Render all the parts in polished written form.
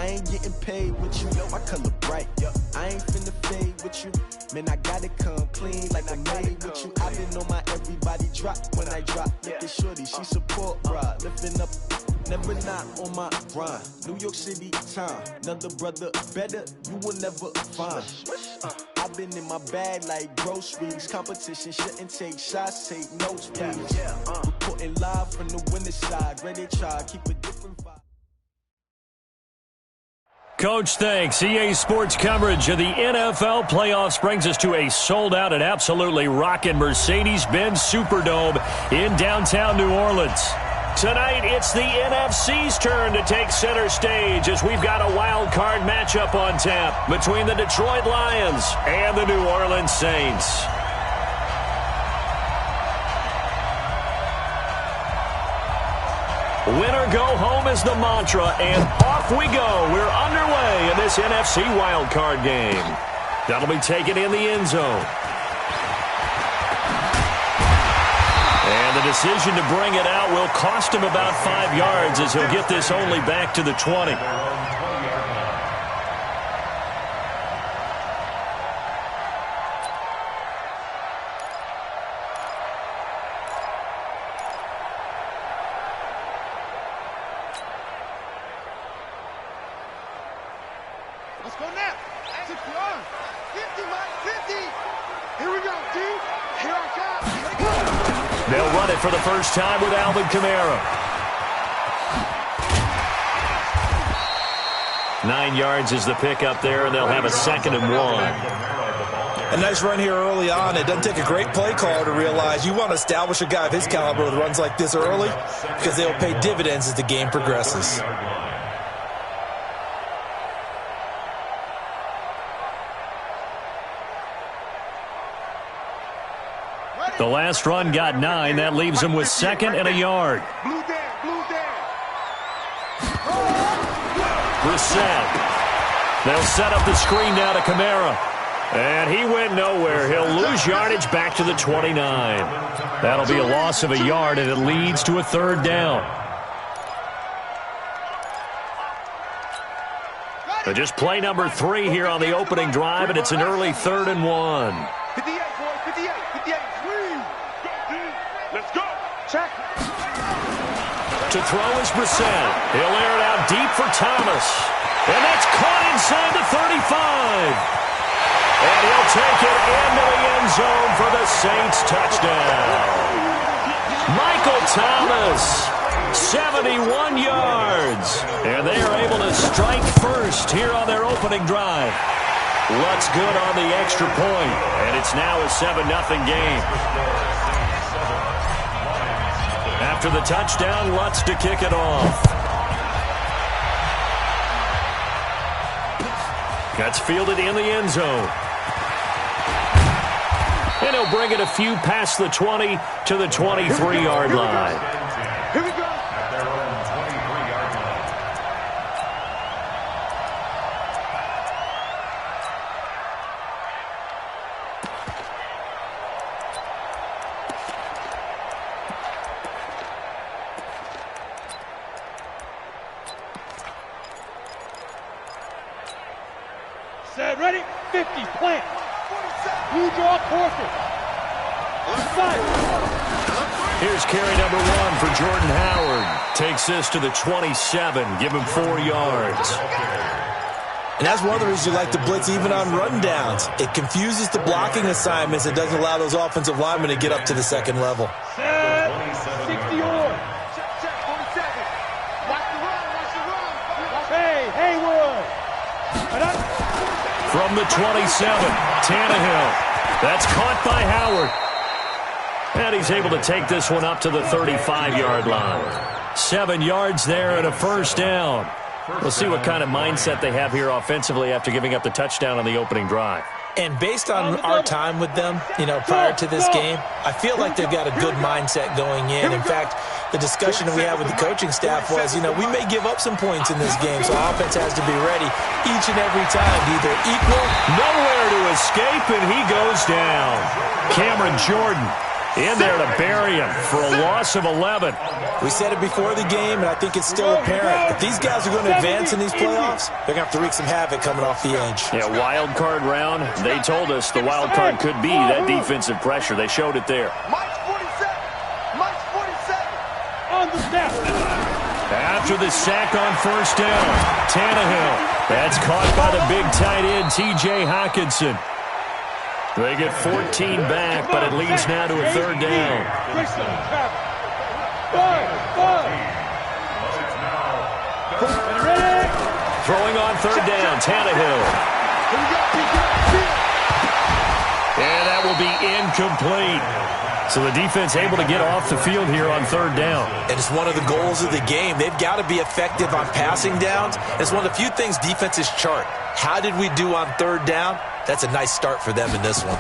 I ain't getting paid with you, my color bright. I ain't finna fade with you. Man, I gotta come clean like I made with you. I been on my everybody drop when I drop. Look at shorty, she support, bruh. Lifting up, never not on my grind. New York City time, another brother better, you will never find. I've been in my bag like groceries. Competition shouldn't take shots, take notes, please. Reporting live from the winner's side. Ready to try, keep a different vibe. Coach, thanks. EA Sports coverage of the NFL playoffs brings us to a sold-out and absolutely rocking Mercedes-Benz Superdome in downtown New Orleans. Tonight, it's the NFC's turn to take center stage as we've got a wild card matchup on tap between the Detroit Lions and the New Orleans Saints. Winner go home is the mantra, and off we go. We're underway in this NFC wildcard game. That'll be taken in the end zone. And the decision to bring it out will cost him about 5 yards as he'll get this only back to the 20. Let's go now. 50 yards. 50, Mike, 50. Here we go, D. Here I come. They'll run it for the first time with Alvin Kamara. 9 yards is the pickup there, and they'll have a 2nd and 1. A nice run here early on. It doesn't take a great play caller to realize you want to establish a guy of his caliber with runs like this early because they'll pay dividends as the game progresses. The last run got 9. That leaves him with 2nd and a yard. Brissett. They'll set up the screen now to Kamara. And he went nowhere. He'll lose yardage back to the 29. That'll be a loss of a yard, and it leads to a 3rd down. But just play number 3 here on the opening drive, and it's an early 3rd and 1. 58, boys, 58, 58. Let's go. Check. To throw is Brissett. He'll air it out deep for Thomas. And that's caught inside the 35. And he'll take it into the end zone for the Saints touchdown. Michael Thomas, 71 yards. And they are able to strike first here on their opening drive. Lutz good on the extra point, and it's now a 7-0 game. After the touchdown, Lutz to kick it off. That's fielded in the end zone. And he'll bring it a few past the 20 to the 23-yard line. Here we go. Set, ready, 50, plant. Blue draw, quarter. Here's carry number 1 for Jordan Howard. Takes this to the 27, give him 4 yards. And that's one of the reasons you like to blitz even on run downs. It confuses the blocking assignments. It doesn't allow those offensive linemen to get up to the 2nd level. Set, 60 or. Check, 47. Watch the run. Hey, Haywood. From the 27, Tannehill. That's caught by Howard. And he's able to take this one up to the 35-yard line. 7 yards there and a 1st down. We'll see what kind of mindset they have here offensively after giving up the touchdown on the opening drive. And based on our time with them, prior to this game, I feel like they've got a good mindset going in. In fact, the discussion we had with the coaching staff was, we may give up some points in this game, so offense has to be ready each and every time to either equal. Nowhere to escape, and he goes down. Cameron Jordan, in there to bury him for a loss of 11. We said it before the game, and I think it's still apparent. If these guys are going to advance in these playoffs, they're going to have to wreak some havoc coming off the edge. Yeah, wild card round. They told us the wild card could be that defensive pressure. They showed it there. Mike's 47. Mike's 47. On the snap. After the sack on first down, Tannehill. That's caught by the big tight end, T.J. Hockenson. They get 14 back, but it leads now to a third down. Throwing on third down, Tannehill. And that will be incomplete. So the defense able to get off the field here on third down. And it's one of the goals of the game. They've got to be effective on passing downs. It's one of the few things defenses chart. How did we do on third down? That's a nice start for them in this one.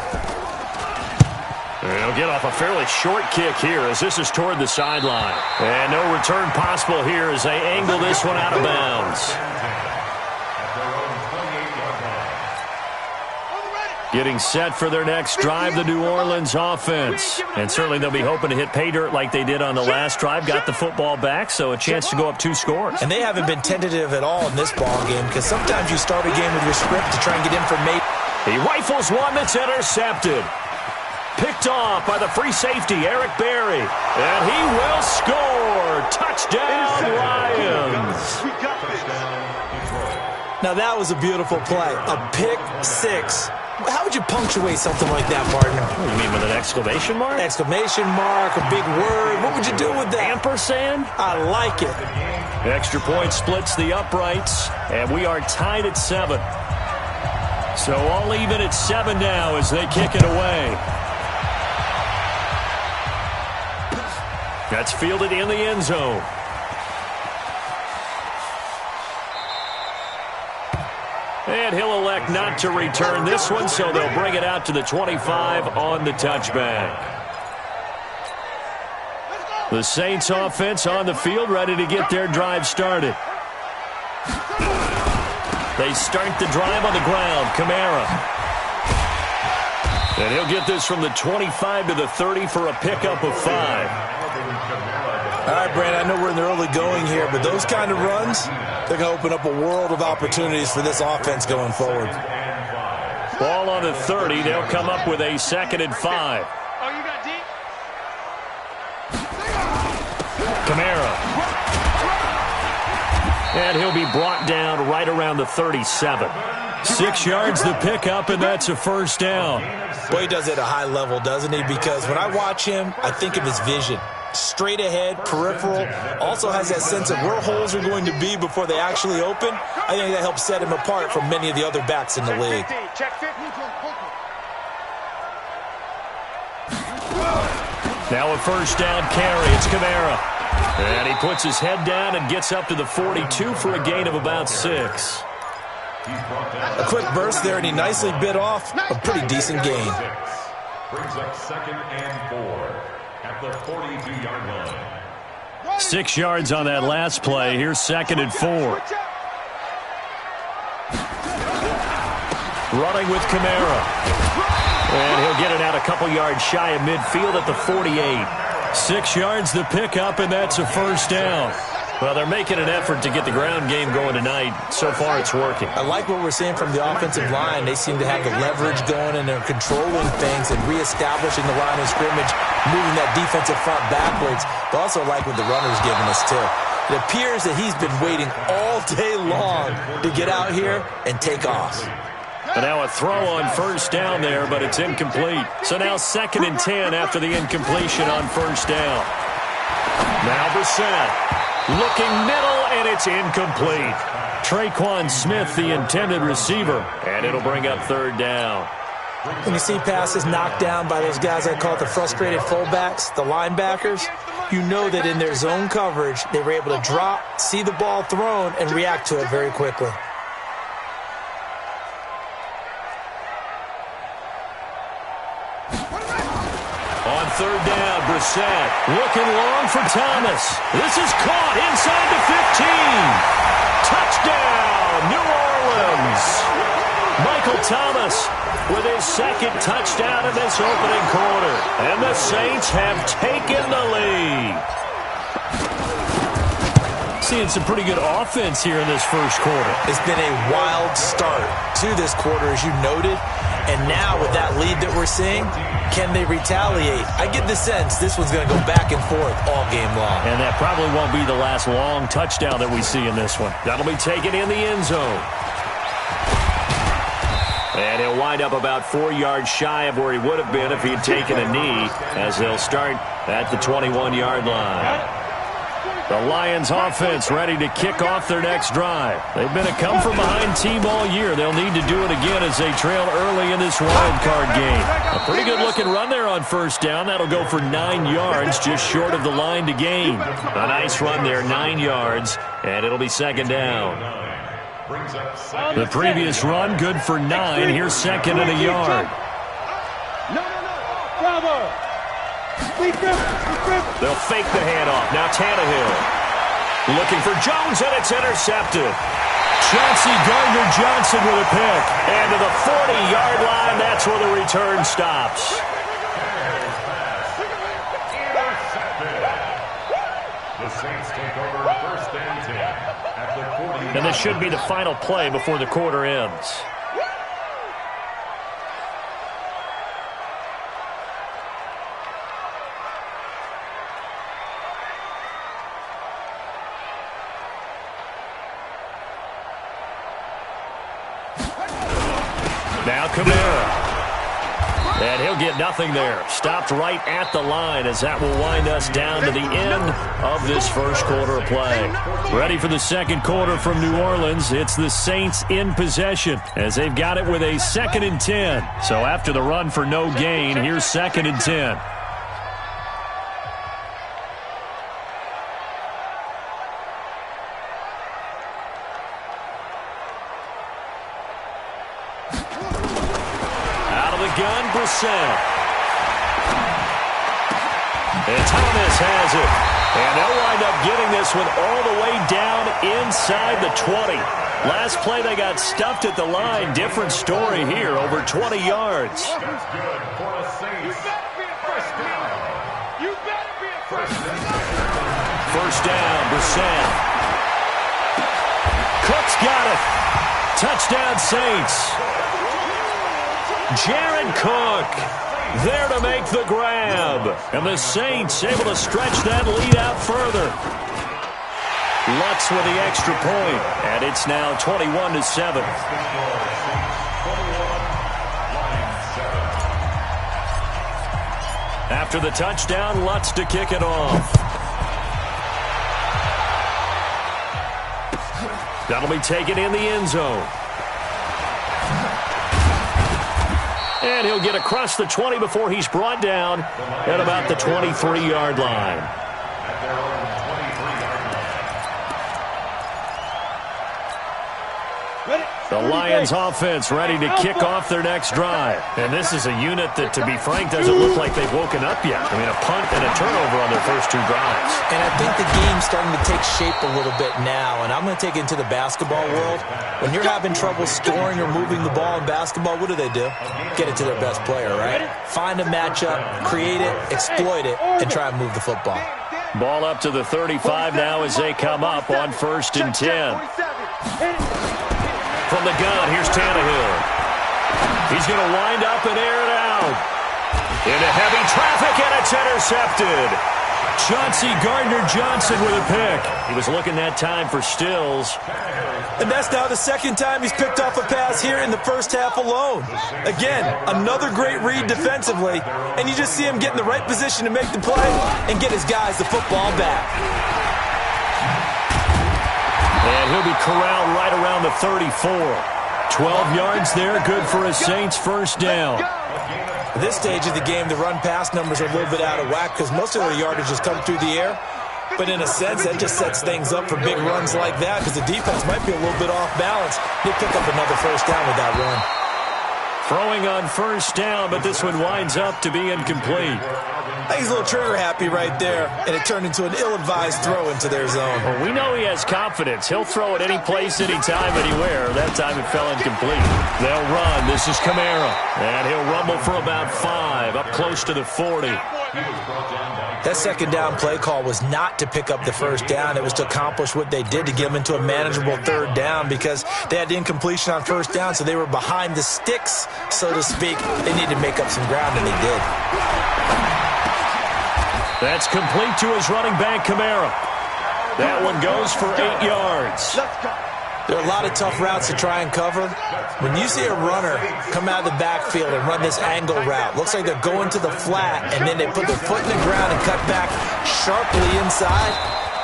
They'll get off a fairly short kick here as this is toward the sideline. And no return possible here as they angle this one out of bounds. Getting set for their next drive, the New Orleans offense. And certainly they'll be hoping to hit pay dirt like they did on the last drive. Got the football back, so a chance to go up 2 scores. And they haven't been tentative at all in this ball game because sometimes you start a game with your script to try and get information. He rifles one that's intercepted. Picked off by the free safety, Eric Berry. And he will score. Touchdown, Lions. Now that was a beautiful play. A pick six. How would you punctuate something like that, partner? What do you mean, with an exclamation mark? Exclamation mark, a big word. What would you do with that? Ampersand? I like it. Extra point splits the uprights, and we are tied at 7. So all even at 7 now as they kick it away. That's fielded in the end zone. And he'll elect not to return this one, so they'll bring it out to the 25 on the touchback. The Saints offense on the field, ready to get their drive started. They start the drive on the ground. Kamara. And he'll get this from the 25 to the 30 for a pickup of 5. All right, Brandon, I know we're in the early going here, but those kind of runs, they're going to open up a world of opportunities for this offense going forward. Ball on the 30. They'll come up with a 2nd and 5. Oh, you got deep? Kamara. And he'll be brought down right around the 37. 6 yards the pickup, and that's a first down. Boy, he does it at a high level, doesn't he? Because when I watch him, I think of his vision. Straight ahead, peripheral, also has that sense of where holes are going to be before they actually open. I think that helps set him apart from many of the other backs in the league. Check 50. Now a first down carry. It's Kamara. And he puts his head down and gets up to the 42 for a gain of about 6. A quick burst there, and he nicely bit off a pretty decent gain. Brings up 2nd and 4 at the 42-yard line. 6 yards on that last play. Here's 2nd and 4. Running with Kamara. And he'll get it out a couple yards shy of midfield at the 48. 6 yards the pickup, and that's a first down. Well, they're making an effort to get the ground game going tonight. So far, it's working. I like what we're seeing from the offensive line. They seem to have the leverage going, and they're controlling things and reestablishing the line of scrimmage, moving that defensive front backwards. But also like what the runner's giving us, too. It appears that he's been waiting all day long to get out here and take off. And now a throw on first down there, but it's incomplete. So now 2nd and 10 after the incompletion on first down. Now Brissett. Looking middle, and it's incomplete. Traquan Smith, the intended receiver, and it'll bring up 3rd down. When you see passes knocked down by those guys I call the frustrated fullbacks, the linebackers, you know that in their zone coverage, they were able to drop, see the ball thrown, and react to it very quickly. On 3rd down, Brissett looking long for Thomas. This is caught inside the 15. Touchdown, New Orleans. Mike Michael Thomas with his second touchdown in this opening quarter. And the Saints have taken the lead. Seeing some pretty good offense here in this first quarter. It's been a wild start to this quarter, as you noted. And now with that lead that we're seeing, can they retaliate? I get the sense this one's going to go back and forth all game long. And that probably won't be the last long touchdown that we see in this one. That'll be taken in the end zone. And he'll wind up about 4 yards shy of where he would have been if he had taken a knee, as they'll start at the 21-yard line. The Lions offense ready to kick off their next drive. They've been a come-from-behind team all year. They'll need to do it again as they trail early in this wild card game. A pretty good-looking run there on first down. That'll go for 9 yards, just short of the line to gain. A nice run there, 9 yards, and it'll be second down. The previous run, good for 9. Here's second and a yard. Bravo! They'll fake the handoff. Now Tannehill looking for Jones, and it's intercepted. Chauncey Gardner-Johnson with a pick. And to the 40-yard line, that's where the return stops. The Saints take over first and 10 at the 40. And this should be the final play before the quarter ends. Now Kamara. And he'll get nothing there. Stopped right at the line as that will wind us down to the end of this first quarter of play. Ready for the second quarter from New Orleans. It's the Saints in possession as they've got it with a 2nd and 10. So after the run for no gain, here's 2nd and 10. Gun, Brissett. And Thomas has it. And they'll wind up getting this one all the way down inside the 20. Last play they got stuffed at the line. Different story here, over 20 yards. That's good for the Saints. First down, Brissett. Cook's got it. Touchdown, Saints. Jared Cook there to make the grab. And the Saints able to stretch that lead out further. Lutz with the extra point. And it's now 21-7. After the touchdown, Lutz to kick it off. That'll be taken in the end zone. And he'll get across the 20 before he's brought down at about the 23-yard line. The Lions offense ready to kick off their next drive. And this is a unit that, to be frank, doesn't look like they've woken up yet. I mean, a punt and a turnover on their first 2 drives. And I think the game's starting to take shape a little bit now. And I'm going to take it into the basketball world. When you're having trouble scoring or moving the ball in basketball, what do? Get it to their best player, right? Find a matchup, create it, exploit it, and try and move the football. Ball up to the 35 now as they come up on 1st and 10. From the gun, here's Tannehill. He's going to wind up and air it out. Into heavy traffic, and it's intercepted. Chauncey Gardner-Johnson with a pick. He was looking that time for Stills. And that's now the 2nd time he's picked off a pass here in the first half alone. Again, another great read defensively, and you just see him get in the right position to make the play and get his guys the football back. And he'll be corralled right around the 34. 12 yards there, good for a Saints first down. At this stage of the game, the run-pass numbers are a little bit out of whack because most of their yardage has come through the air. But in a sense, that just sets things up for big runs like that because the defense might be a little bit off balance. They pick up another first down with that run. Throwing on first down, but this one winds up to be incomplete. I think he's a little trigger happy right there, and it turned into an ill-advised throw into their zone. Well, we know he has confidence. He'll throw it any place, anytime, anywhere. That time it fell incomplete. They'll run. This is Kamara. And he'll rumble for about 5, up close to the 40. That second down play call was not to pick up the first down. It was to accomplish what they did, to get them into a manageable third down, because they had the incompletion on first down, so they were behind the sticks, so to speak. They needed to make up some ground, and they did. That's complete to his running back, Kamara. That one goes for 8 yards. There are a lot of tough routes to try and cover. When you see a runner come out of the backfield and run this angle route, looks like they're going to the flat, and then they put their foot in the ground and cut back sharply inside.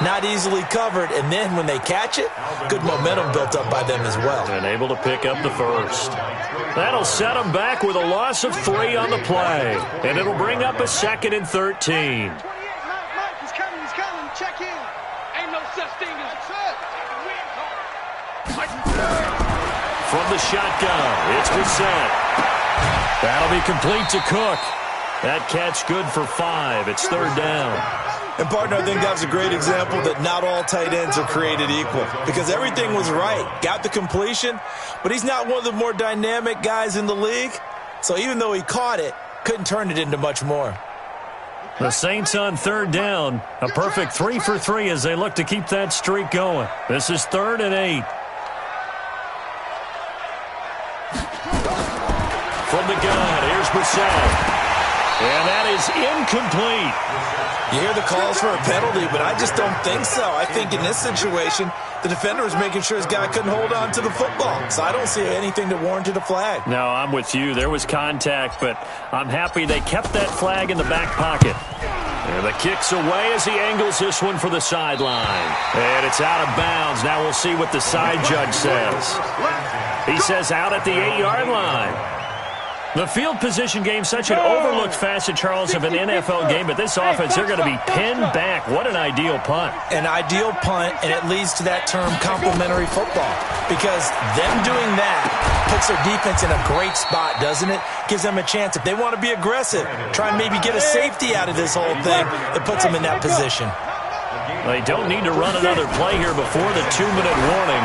Not easily covered, and then when they catch it, good momentum built up by them as well. And able to pick up the first. That'll set them back with a loss of 3 on the play. And it'll bring up a 2nd and 13. Mike, he's coming, check in. Ain't no such thing as From the shotgun, it's Brissett. That'll be complete to Cook. That catch good for 5. It's 3rd down. And, partner, I think that was a great example that not all tight ends are created equal, because everything was right. Got the completion, but he's not one of the more dynamic guys in the league. So even though he caught it, couldn't turn it into much more. The Saints on 3rd down. A perfect 3 for 3 as they look to keep that streak going. This is 3rd and 8. From the gun, here's Brissett. And that is incomplete. You hear the calls for a penalty, but I just don't think so. I think in this situation, the defender was making sure his guy couldn't hold on to the football. So I don't see anything that warranted a flag. No, I'm with you. There was contact, but I'm happy they kept that flag in the back pocket. And the kick's away as he angles this one for the sideline. And it's out of bounds. Now we'll see what the side judge says. He says out at the 8-yard line. The field position game, such an overlooked facet, Charles, of an NFL game, but this offense, they're going to be pinned back. What an ideal punt. An ideal punt, and it leads to that term complementary football, because them doing that puts their defense in a great spot, doesn't it? Gives them a chance. If they want to be aggressive, try and maybe get a safety out of this whole thing, it puts them in that position. They don't need to run another play here before the 2-minute warning.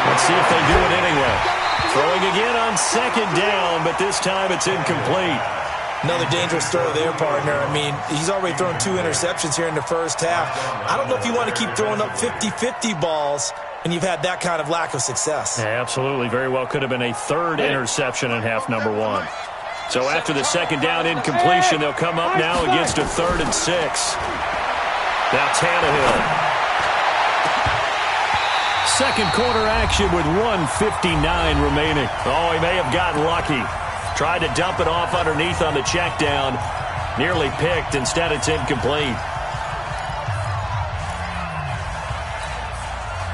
Let's see if they do it anyway. Throwing again on 2nd down, but this time it's incomplete. Another dangerous throw there, partner. I mean, he's already thrown 2 interceptions here in the first half. I don't know if you want to keep throwing up 50-50 balls when you've had that kind of lack of success. Yeah, absolutely. Very well could have been a 3rd interception in half number 1. So after the 2nd down incompletion, they'll come up now against a 3rd and 6. Now Tannehill. Second quarter action with 1:59 remaining. Oh, he may have gotten lucky. Tried to dump it off underneath on the check down. Nearly picked. Instead, it's incomplete.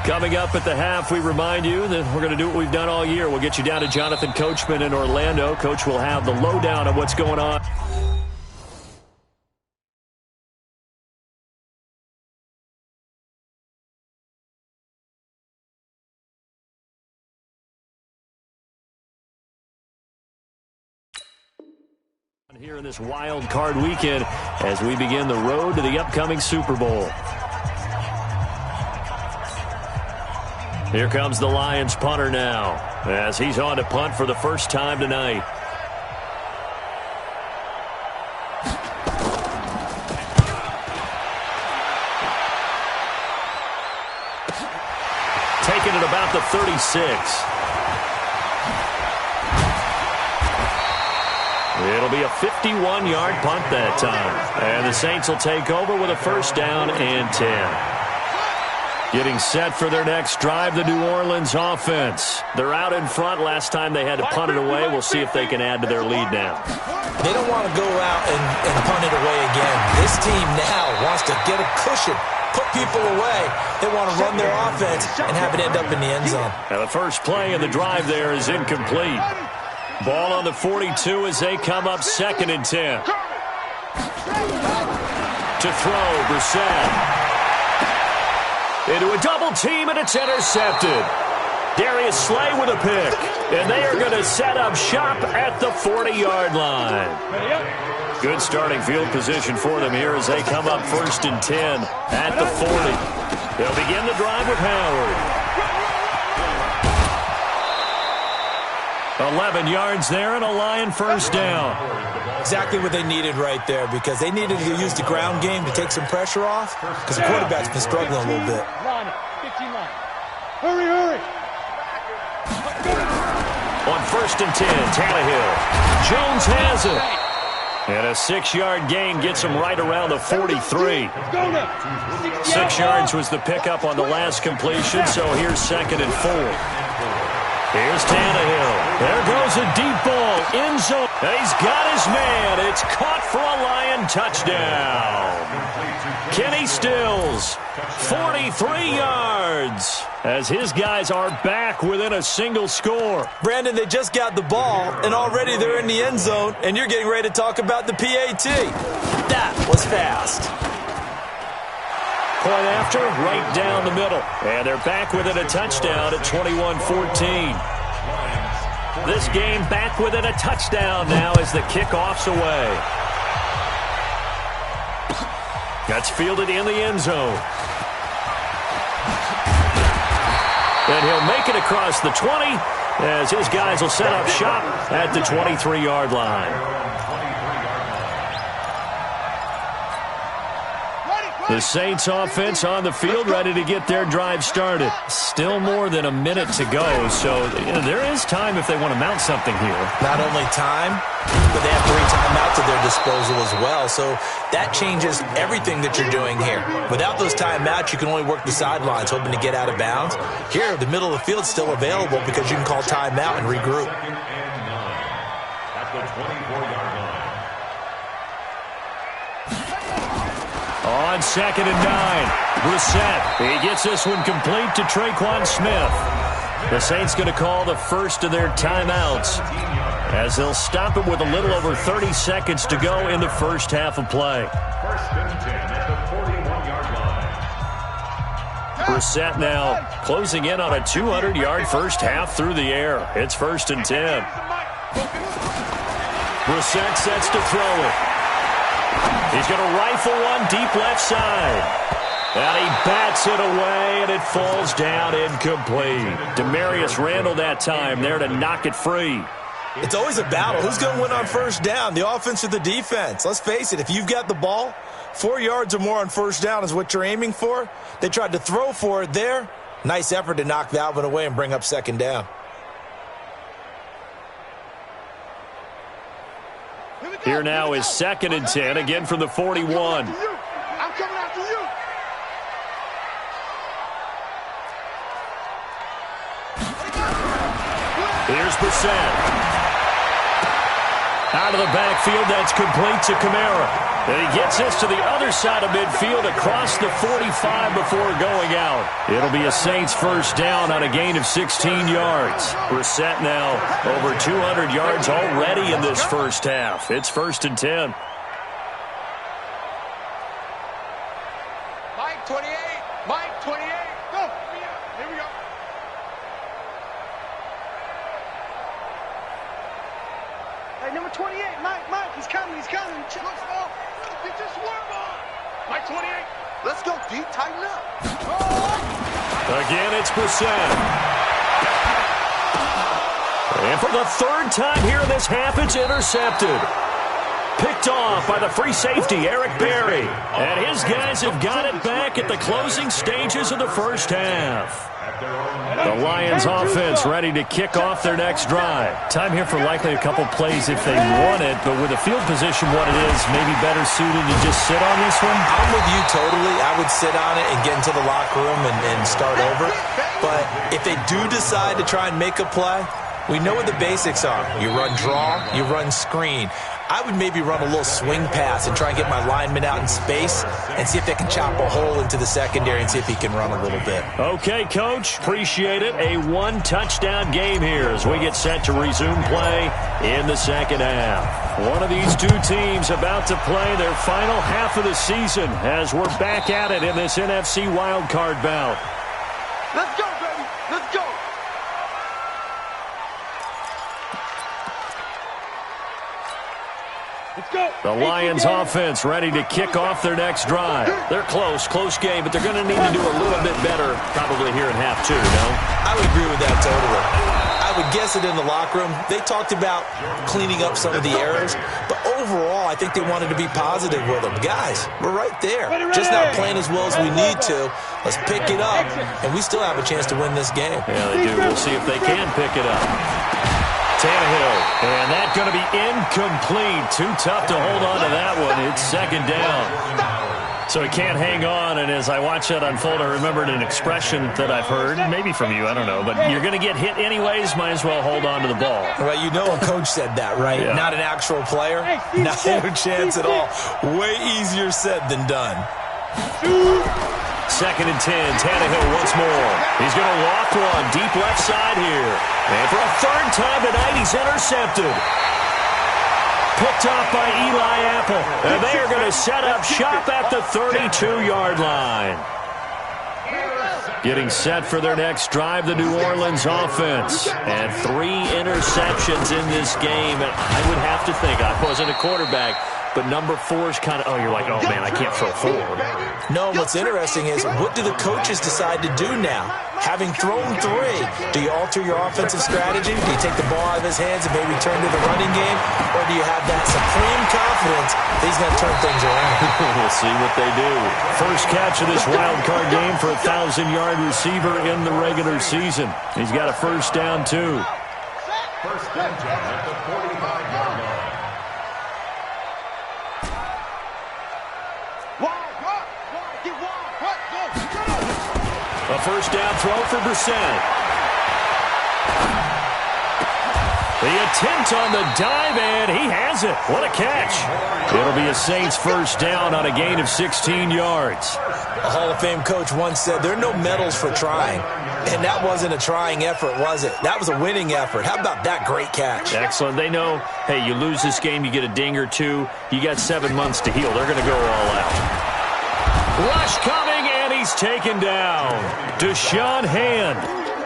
Coming up at the half, we remind you that we're going to do what we've done all year. We'll get you down to Jonathan Coachman in Orlando. Coach will have the lowdown of what's going on. Here in this wild card weekend as we begin the road to the upcoming Super Bowl. Here comes the Lions punter now as he's on to punt for the first time tonight. Taking it about the 36. It'll be a 51-yard punt that time. And the Saints will take over with a first down and 10. Getting set for their next drive, the New Orleans offense. They're out in front. Last time they had to punt it away. We'll see if they can add to their lead now. They don't want to go out and punt it away again. This team now wants to get a cushion, put people away. They want to run their offense and have it end up in the end zone. Now the first play of the drive there is incomplete. Ball on the 42 as they come up 2nd and 10. To throw, Brissett. Into a double team, and it's intercepted. Darius Slay with a pick. And they are going to set up shop at the 40-yard line. Good starting field position for them here as they come up 1st and 10 at the 40. They'll begin the drive with Howard. 11 yards there and a Lion first down. Exactly what they needed right there, because they needed to use the ground game to take some pressure off, because the quarterback's been struggling a little bit. Line it. 15 line. Hurry, hurry. On 1st and 10, Tannehill. Jones has it. And a 6-yard gain gets him right around the 43. 6 yards was the pickup on the last completion, so here's 2nd and 4. Here's Tannehill. There goes a deep ball. End zone. He's got his man. It's caught for a Lion touchdown. Kenny Stills, 43 yards, as his guys are back within a single score. Brandon, they just got the ball, and already they're in the end zone, and you're getting ready to talk about the PAT. That was fast. Point after, right down the middle. And they're back within a touchdown at 21-14. This game back within a touchdown now as the kickoff's away. That's fielded in the end zone. And he'll make it across the 20 as his guys will set up shop at the 23-yard line. The Saints offense on the field ready to get their drive started. Still more than a minute to go, so there is time if they want to mount something here. Not only time, but they have 3 timeouts at their disposal as well, so that changes everything that you're doing here. Without those timeouts, you can only work the sidelines, hoping to get out of bounds. Here, the middle of the field is still available because you can call timeout and regroup. At the 24-yard line. On 2nd and 9, Brissett. He gets this one complete to Traquan Smith. The Saints going to call the first of their timeouts as they'll stop it with a little over 30 seconds to go in the first half of play. 1st and 10 at the 41-yard line. Brissett now closing in on a 200-yard first half through the air. It's 1st and 10. Brissett sets to throw it. He's going to rifle one deep left side. And he bats it away, and it falls down incomplete. Demarius Randall that time there to knock it free. It's always a battle. Who's going to win on first down, the offense or the defense? Let's face it, if you've got the ball, 4 yards or more on first down is what you're aiming for. They tried to throw for it there. Nice effort to knock that one away and bring up 2nd down. Here now is 2nd and 10, again from the 41. I'm coming after you. Here's Brissett. Out of the backfield, that's complete to Kamara. And he gets this to the other side of midfield across the 45 before going out. It'll be a Saints first down on a gain of 16 yards. Brissett now over 200 yards already in this first half. It's 1st and 10. Mike 28. Mike 28. Go. Here we go. Hey, number 28. Mike, he's coming. Let's go. Get this work on. Mike 28. Let's go, D. Tighten up. Again, it's Brissett. And for the 3rd time here in this half, it's intercepted. Picked off by the free safety, Eric Berry. And his guys have got it back at the closing stages of the first half. The Lions offense ready to kick off their next drive. Time here for likely a couple plays if they want it, but with the field position what it is, maybe better suited to just sit on this one? I'm with you totally. I would sit on it and get into the locker room and start over. But if they do decide to try and make a play, we know what the basics are. You run draw, you run screen. I would maybe run a little swing pass and try and get my lineman out in space and see if they can chop a hole into the secondary and see if he can run a little bit. Okay, Coach. Appreciate it. A 1-touchdown game here as we get set to resume play in the second half. One of these two teams about to play their final half of the season as we're back at it in this NFC wildcard bout. Let's go, baby. Let's go. The Lions offense ready to kick off their next drive. They're close game, but they're going to need to do a little bit better probably here in half two, no? I would agree with that totally. I would guess it in the locker room. They talked about cleaning up some of the errors, but overall I think they wanted to be positive with them. Guys, we're right there. Just not playing as well as we need to. Let's pick it up, and we still have a chance to win this game. Yeah, they do. We'll see if they can pick it up. Tannehill, and that's going to be incomplete. Too tough to hold on to that one. It's second down. So he can't hang on, and as I watch that unfold, I remembered an expression that I've heard, maybe from you, I don't know, but you're going to get hit anyways, might as well hold on to the ball. Right, you know a coach said that, right? Yeah. Not an actual player? Not a chance at all. Way easier said than done. Second and 10, Tannehill once more. He's going to walk one deep left side here. And for a third time tonight, he's intercepted. Picked off by Eli Apple. And they are going to set up shop at the 32-yard line. Getting set for their next drive, the New Orleans offense. And 3 interceptions in this game. And I would have to think, I wasn't a quarterback, but number 4 is kind of, oh, you're like, oh, man, I can't throw 4. No, what's interesting is, what do the coaches decide to do now? Having thrown 3, do you alter your offensive strategy? Do you take the ball out of his hands and maybe turn to the running game? Or do you have that supreme confidence that he's going to turn things around? We'll see what they do. First catch of this wild card game for a 1,000-yard receiver in the regular season. He's got a first down, too. First down at the 45-yard line. A first down throw for Brissett. The attempt on the dive, and he has it. What a catch. It'll be a Saints first down on a gain of 16 yards. A Hall of Fame coach once said, there are no medals for trying. And that wasn't a trying effort, was it? That was a winning effort. How about that great catch? Excellent. They know, hey, you lose this game, you get a ding or 2. You got 7 months to heal. They're going to go all out. Rush coming, and he's taken down. Deshaun Hand.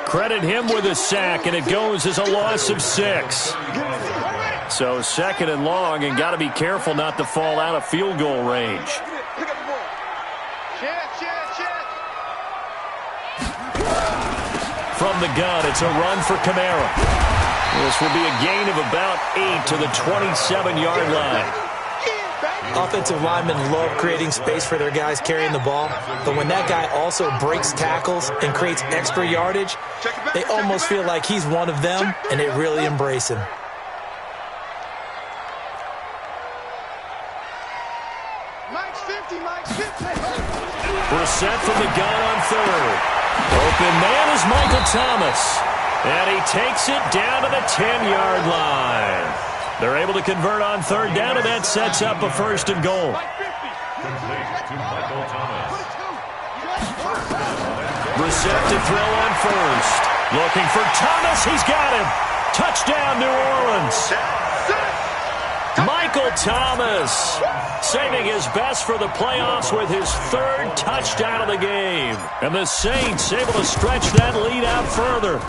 Credit him with a sack, and it goes as a loss of 6. So second and long, and got to be careful not to fall out of field goal range. From the gun, it's a run for Kamara. This will be a gain of about 8 to the 27-yard line. Offensive linemen love creating space for their guys carrying the ball, but when that guy also breaks tackles and creates extra yardage, they almost feel like he's one of them, and they really embrace him. Brissett from the gun on third. Open man is Michael Thomas, and he takes it down to the 10-yard line. They're able to convert on third down, and that sets up a first and goal. Brissett to throw on first. Looking for Thomas. He's got him. Touchdown, New Orleans. Michael Thomas saving his best for the playoffs with his 3rd touchdown of the game. And the Saints able to stretch that lead out further.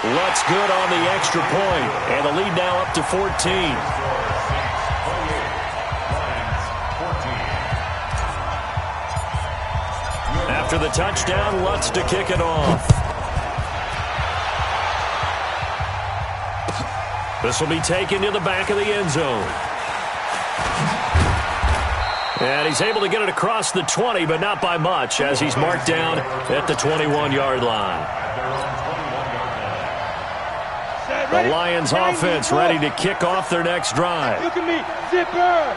Looks good on the extra point, and the lead now up to 14. After the touchdown, Lutz to kick it off. This will be taken to the back of the end zone. And he's able to get it across the 20, but not by much, as he's marked down at the 21-yard line. The Lions offense ready to kick off their next drive. Look at me, zipper.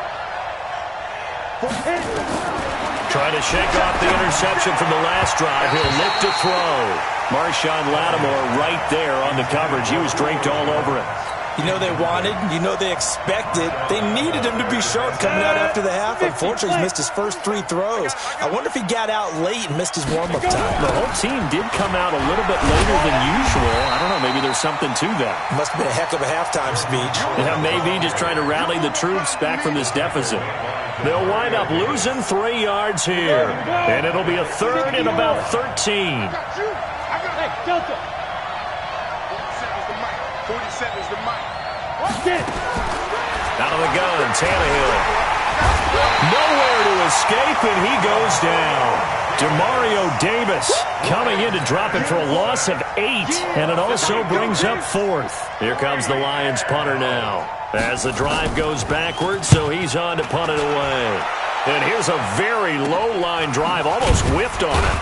Trying to shake off the interception from the last drive. He'll look to throw. Marshawn Lattimore right there on the coverage. He was draped all over it. You know they wanted, you know they expected. They needed him to be sharp coming out after the half. Unfortunately, he's missed his first 3 throws. I wonder if he got out late and missed his warm-up time. The whole team did come out a little bit later than usual. I don't know, maybe there's something to that. Must have been a heck of a halftime speech. Yeah, maybe just trying to rally the troops back from this deficit. They'll wind up losing 3 yards here. And it'll be a 3rd and about 13. Hey, Delta. 47's the mic. 47's the mic. Get it. Out of the gun, Tannehill. Nowhere to escape, and he goes down. Demario Davis coming in to drop it for a loss of 8, and it also brings up 4th. Here comes the Lions punter now. As the drive goes backwards, so he's on to punt it away. And here's a very low-line drive, almost whiffed on it.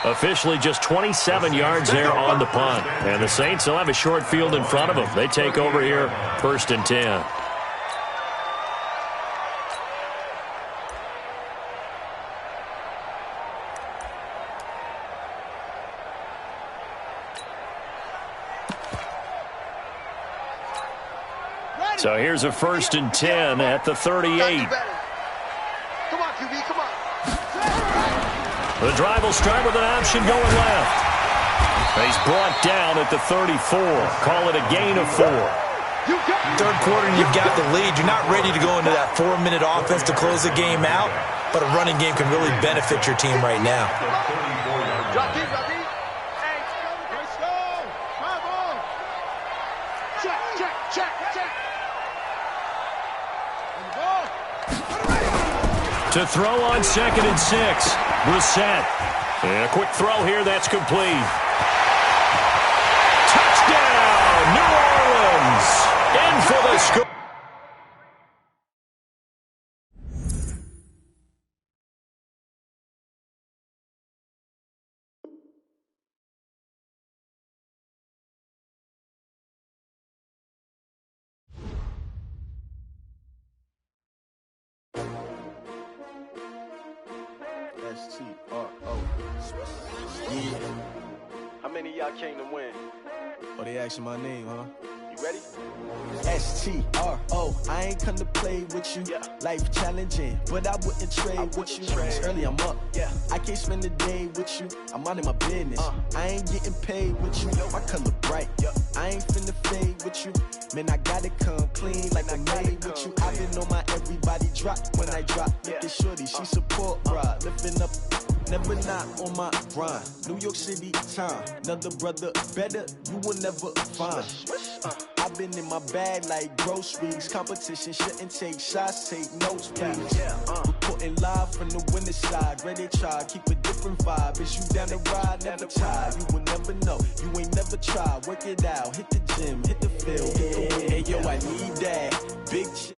Officially just 27 yards there on the punt. And the Saints will have a short field in front of them. They take over here, 1st and 10. So here's a 1st and 10 at the 38. Come on, QB, come on. The drive will start with an option going left. He's brought down at the 34. Call it a gain of 4. Third quarter, and you've got the lead. You're not ready to go into that 4-minute offense to close the game out, but a running game can really benefit your team right now. Drop deep, drop deep. Hey, let's go. Come on. Check, check, check, check. To throw on 2nd and 6. Brissett. And a quick throw here, that's complete. Touchdown, New Orleans. In for the score. S-T-R-O. Yeah. How many of y'all came to win? Oh, they asking my name, huh? You ready? S-T-R-O. I ain't come to play with you. Life challenging, but I wouldn't trade with you. It's early, I'm up. I can't spend the day with you. I'm out of my business. I ain't getting paid with you. My color bright. I ain't finna fade with you. Man, I gotta come clean like I made with you. I've been on my everybody drop when I drop. Look at shorty, she support, bruh. Lifting up, never not on my grind. New York City time, another brother better, you will never find. I've been in my bag like groceries. Competition shouldn't take shots, take notes, please. Reporting live from the winning side. Ready to try, keep a different vibe. Is you down the ride, never tired. You will never know, you ain't never tried. Work it out, hit the gym, hit the field. Hey yo, I need that big shit.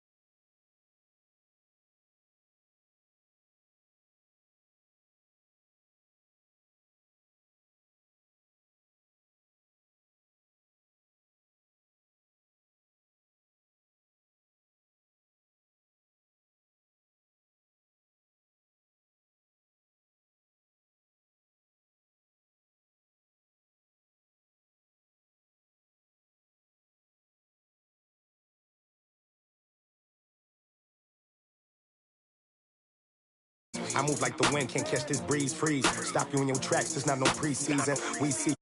I move like the wind, can't catch this breeze, freeze. Stop you in your tracks, there's not no preseason. We see